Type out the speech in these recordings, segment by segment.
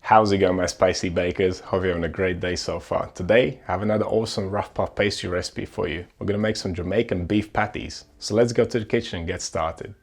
How's it going, my spicy bakers? Hope you're having a great day so far. Today, I have another awesome rough puff pastry recipe for you. We're gonna make some Jamaican beef patties. So let's go to the kitchen and get started.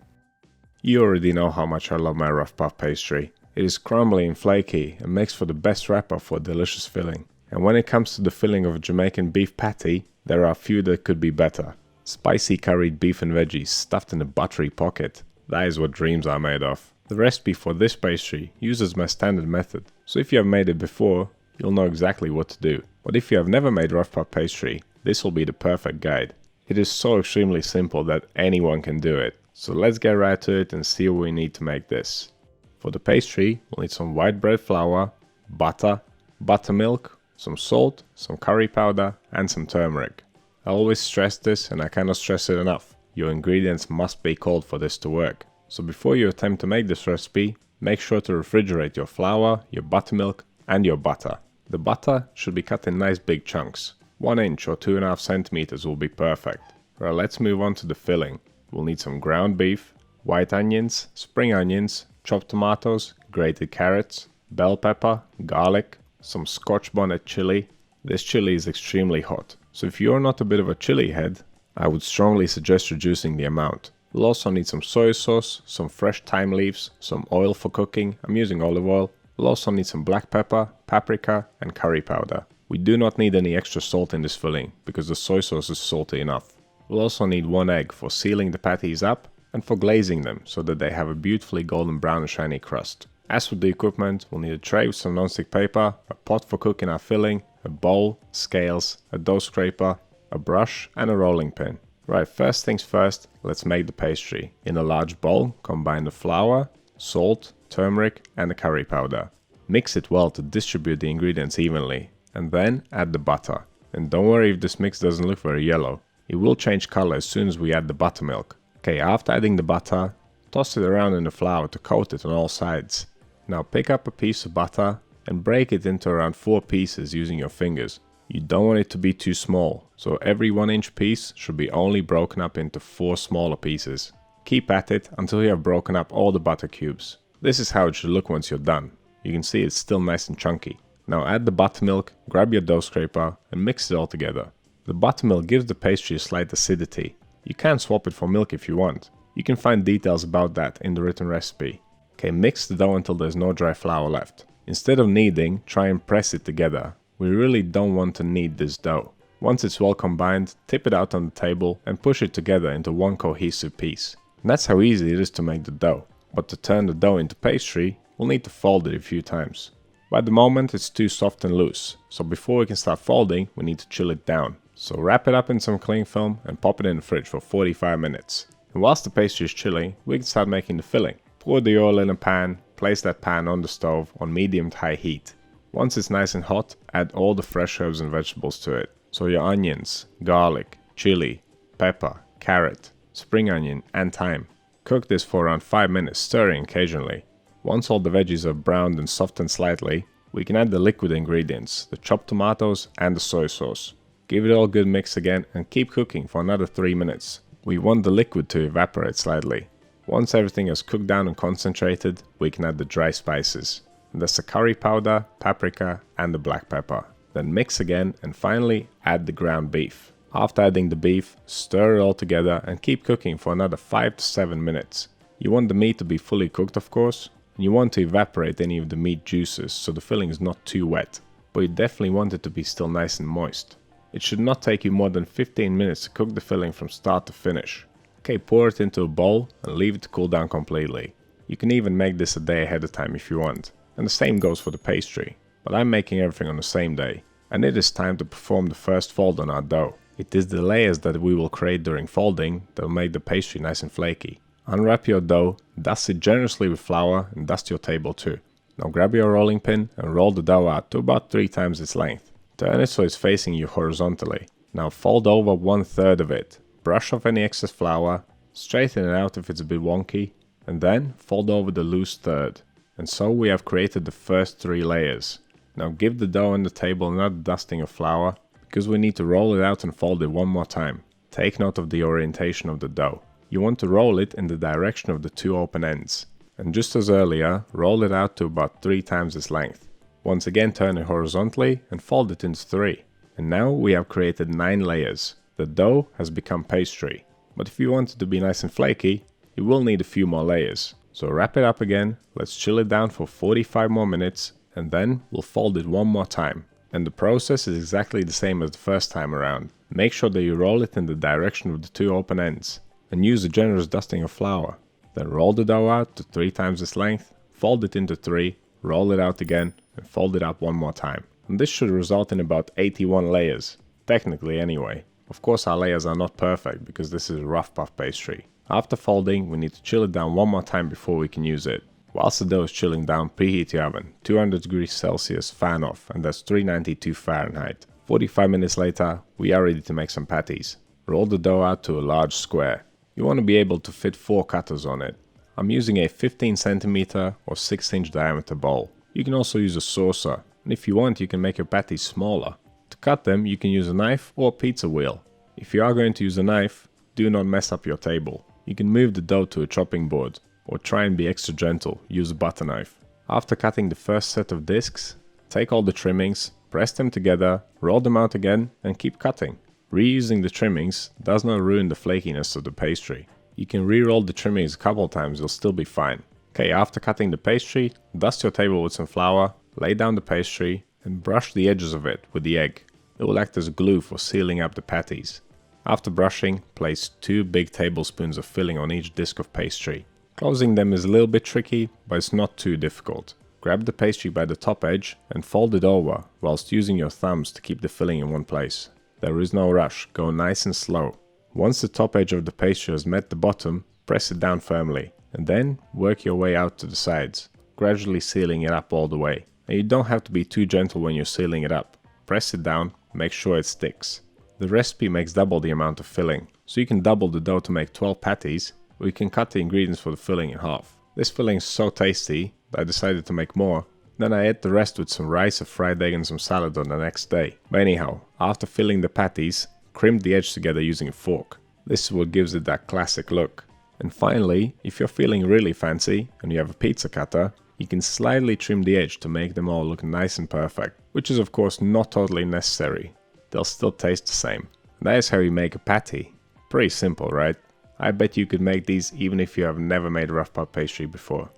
You already know how much I love my rough puff pastry. It is crumbly and flaky and makes for the best wrapper for a delicious filling. And when it comes to the filling of a Jamaican beef patty, there are a few that could be better. Spicy curried beef and veggies stuffed in a buttery pocket. That is what dreams are made of. The recipe for this pastry uses my standard method, so if you have made it before, you'll know exactly what to do. But if you have never made rough puff pastry, this will be the perfect guide. It is so extremely simple that anyone can do it. So let's get right to it and see what we need to make this. For the pastry, we'll need some white bread flour, butter, buttermilk, some salt, some curry powder and some turmeric. I always stress this and I cannot stress it enough. Your ingredients must be cold for this to work. So before you attempt to make this recipe, make sure to refrigerate your flour, your buttermilk and your butter. The butter should be cut in nice big chunks. 1 inch or 2.5 centimeters will be perfect. Right, let's move on to the filling. We'll need some ground beef, white onions, spring onions, chopped tomatoes, grated carrots, bell pepper, garlic, some scotch bonnet chili. This chili is extremely hot, so if you're not a bit of a chili head, I would strongly suggest reducing the amount. We'll also need some soy sauce, some fresh thyme leaves, some oil for cooking, I'm using olive oil. We'll also need some black pepper, paprika and curry powder. We do not need any extra salt in this filling, because the soy sauce is salty enough. We'll also need 1 egg for sealing the patties up and for glazing them so that they have a beautifully golden brown and shiny crust. As for the equipment, we'll need a tray with some non-stick paper, a pot for cooking our filling, a bowl, scales, a dough scraper, a brush and a rolling pin. Right, first things first, let's make the pastry. In a large bowl, combine the flour, salt, turmeric and the curry powder. Mix it well to distribute the ingredients evenly, and then add the butter. And don't worry if this mix doesn't look very yellow. It will change color as soon as we add the buttermilk. Okay, after adding the butter, toss it around in the flour to coat it on all sides. Now pick up a piece of butter and break it into around 4 pieces using your fingers. You don't want it to be too small, so every 1 inch piece should be only broken up into 4 smaller pieces. Keep at it until you have broken up all the butter cubes. This is how it should look once you're done. You can see it's still nice and chunky. Now add the buttermilk, grab your dough scraper and mix it all together. The buttermilk gives the pastry a slight acidity. You can swap it for milk if you want. You can find details about that in the written recipe. Okay, mix the dough until there's no dry flour left. Instead of kneading, try and press it together. We really don't want to knead this dough. Once it's well combined, tip it out on the table and push it together into one cohesive piece. And that's how easy it is to make the dough. But to turn the dough into pastry, we'll need to fold it a few times. By the moment it's too soft and loose, so before we can start folding, we need to chill it down. So wrap it up in some cling film and pop it in the fridge for 45 minutes. And whilst the pastry is chilling, we can start making the filling. Pour the oil in a pan, place that pan on the stove on medium to high heat. Once it's nice and hot, add all the fresh herbs and vegetables to it. So your onions, garlic, chili, pepper, carrot, spring onion and thyme. Cook this for around 5 minutes, stirring occasionally. Once all the veggies are browned and softened slightly, we can add the liquid ingredients, the chopped tomatoes and the soy sauce. Give it all a good mix again and keep cooking for another 3 minutes. We want the liquid to evaporate slightly. Once everything is cooked down and concentrated, we can add the dry spices. And that's the curry powder, paprika and the black pepper. Then mix again and finally add the ground beef. After adding the beef, stir it all together and keep cooking for another 5 to 7 minutes. You want the meat to be fully cooked of course, and you want to evaporate any of the meat juices so the filling is not too wet, but you definitely want it to be still nice and moist. It should not take you more than 15 minutes to cook the filling from start to finish. Okay, pour it into a bowl and leave it to cool down completely. You can even make this a day ahead of time if you want. And the same goes for the pastry, but I'm making everything on the same day. And it is time to perform the first fold on our dough. It is the layers that we will create during folding that will make the pastry nice and flaky. Unwrap your dough, dust it generously with flour and dust your table too. Now grab your rolling pin and roll the dough out to about 3 times its length. Turn it so it's facing you horizontally. Now fold over 1/3 of it. Brush off any excess flour, straighten it out if it's a bit wonky, and then fold over the loose third. And so we have created the first 3 layers. Now give the dough on the table another dusting of flour, because we need to roll it out and fold it one more time. Take note of the orientation of the dough. You want to roll it in the direction of the 2 open ends. And just as earlier, roll it out to about 3 times its length. Once again turn it horizontally and fold it into 3. And now we have created 9 layers. The dough has become pastry. But if you want it to be nice and flaky, you will need a few more layers. So wrap it up again, let's chill it down for 45 more minutes, and then we'll fold it one more time. And the process is exactly the same as the first time around. Make sure that you roll it in the direction of the 2 open ends, and use a generous dusting of flour. Then roll the dough out to 3 times its length, fold it into 3, roll it out again, and fold it up one more time. And this should result in about 81 layers, technically anyway. Of course our layers are not perfect because this is rough puff pastry. After folding, we need to chill it down one more time before we can use it. Whilst the dough is chilling down, preheat your oven, 200 degrees Celsius, fan off, and that's 392 Fahrenheit. 45 minutes later, we are ready to make some patties. Roll the dough out to a large square. You want to be able to fit 4 cutters on it. I'm using a 15 cm or 6 inch diameter bowl. You can also use a saucer, and if you want you can make your patties smaller. To cut them you can use a knife or a pizza wheel. If you are going to use a knife, do not mess up your table. You can move the dough to a chopping board, or try and be extra gentle, use a butter knife. After cutting the first set of discs, take all the trimmings, press them together, roll them out again and keep cutting. Reusing the trimmings does not ruin the flakiness of the pastry. You can re-roll the trimmings a couple times, you'll still be fine. Okay, after cutting the pastry, dust your table with some flour, lay down the pastry and brush the edges of it with the egg. It will act as glue for sealing up the patties. After brushing, place 2 big tablespoons of filling on each disc of pastry. Closing them is a little bit tricky, but it's not too difficult. Grab the pastry by the top edge and fold it over whilst using your thumbs to keep the filling in one place. There is no rush, go nice and slow. Once the top edge of the pastry has met the bottom, press it down firmly, and then work your way out to the sides, gradually sealing it up all the way. And you don't have to be too gentle when you're sealing it up. Press it down, make sure it sticks. The recipe makes double the amount of filling, so you can double the dough to make 12 patties, or you can cut the ingredients for the filling in half. This filling is so tasty that I decided to make more. Then I ate the rest with some rice, a fried egg and some salad on the next day. But anyhow, after filling the patties, crimp the edge together using a fork. This is what gives it that classic look. And finally, if you're feeling really fancy and you have a pizza cutter, you can slightly trim the edge to make them all look nice and perfect, which is of course not totally necessary. They'll still taste the same. And that is how you make a patty. Pretty simple, right? I bet you could make these even if you have never made rough puff pastry before.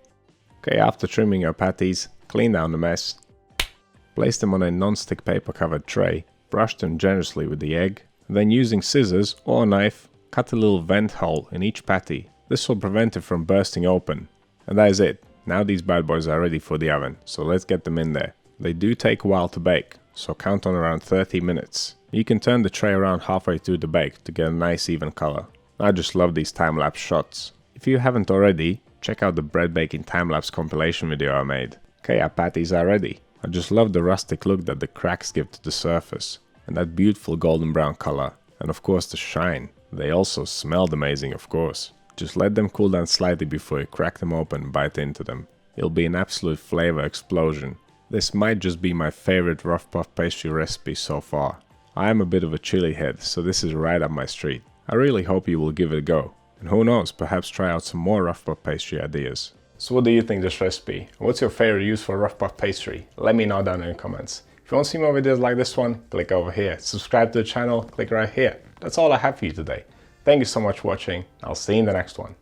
Okay, after trimming your patties, clean down the mess. Place them on a non-stick paper covered tray, brush them generously with the egg, then using scissors or a knife, cut a little vent hole in each patty. This will prevent it from bursting open. And that is it. Now these bad boys are ready for the oven, so let's get them in there. They do take a while to bake, so count on around 30 minutes. You can turn the tray around halfway through the bake to get a nice even color. I just love these time-lapse shots. If you haven't already, check out the bread baking time-lapse compilation video I made. Okay, our patties are ready. I just love the rustic look that the cracks give to the surface, and that beautiful golden brown color, and of course the shine. They also smelled amazing, of course. Just let them cool down slightly before you crack them open and bite into them. It'll be an absolute flavor explosion. This might just be my favorite rough puff pastry recipe so far. I am a bit of a chili head, so this is right up my street. I really hope you will give it a go. And who knows, perhaps try out some more rough puff pastry ideas. So what do you think of this recipe? What's your favorite use for rough puff pastry? Let me know down in the comments. If you want to see more videos like this one, click over here. Subscribe to the channel, click right here. That's all I have for you today. Thank you so much for watching. I'll see you in the next one.